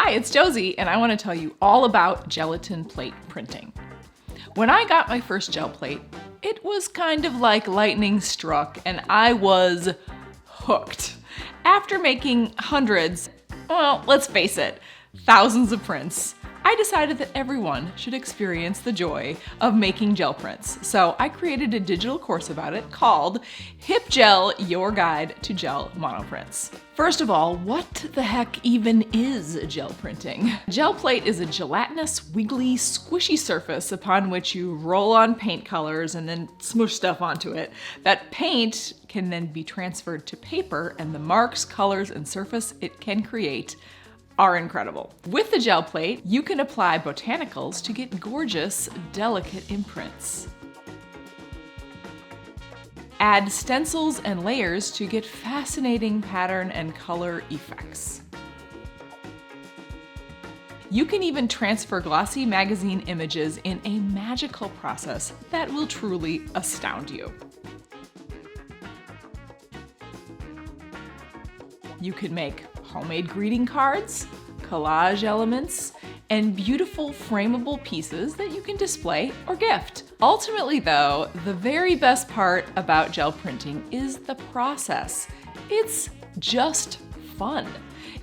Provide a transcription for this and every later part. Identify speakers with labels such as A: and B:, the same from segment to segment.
A: Hi, it's Josie, and I want to tell you all about gelatin plate printing. When I got my first gel plate, it was kind of like lightning struck, and I was hooked. After making hundreds, well, let's face it, thousands of prints, I decided that everyone should experience the joy of making gel prints. So I created a digital course about it called Hip Gel, Your Guide to Gel Monoprints. First of all, what the heck even is gel printing? Gel plate is a gelatinous, wiggly, squishy surface upon which you roll on paint colors and then smush stuff onto it. That paint can then be transferred to paper, and the marks, colors, and surface it can create are incredible. With the gel plate, you can apply botanicals to get gorgeous, delicate imprints. Add stencils and layers to get fascinating pattern and color effects. You can even transfer glossy magazine images in a magical process that will truly astound you. You can make homemade greeting cards, collage elements, and beautiful frameable pieces that you can display or gift. Ultimately though, the very best part about gel printing is the process. It's just fun.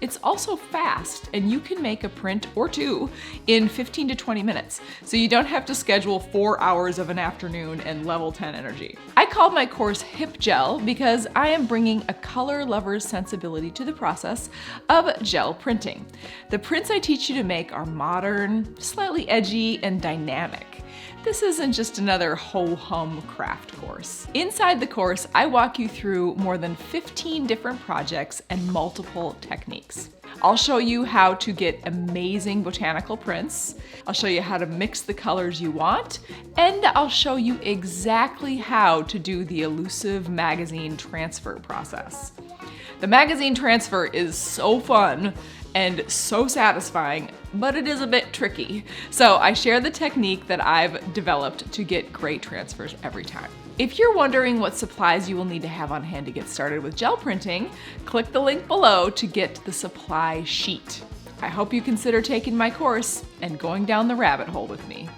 A: It's also fast, and you can make a print or two in 15 to 20 minutes, so you don't have to schedule 4 hours of an afternoon and level 10 energy. I called my course Hip Gel because I am bringing a color lover's sensibility to the process of gel printing. The prints I teach you to make are modern, slightly edgy, and dynamic. This isn't just another ho-hum craft course. Inside the course, I walk you through more than 15 different projects and multiple techniques. I'll show you how to get amazing botanical prints. I'll show you how to mix the colors you want, and I'll show you exactly how to do the elusive magazine transfer process. The magazine transfer is so fun and so satisfying, but it is a bit tricky. So I share the technique that I've developed to get great transfers every time. If you're wondering what supplies you will need to have on hand to get started with gel printing, click the link below to get the supply sheet. I hope you consider taking my course and going down the rabbit hole with me.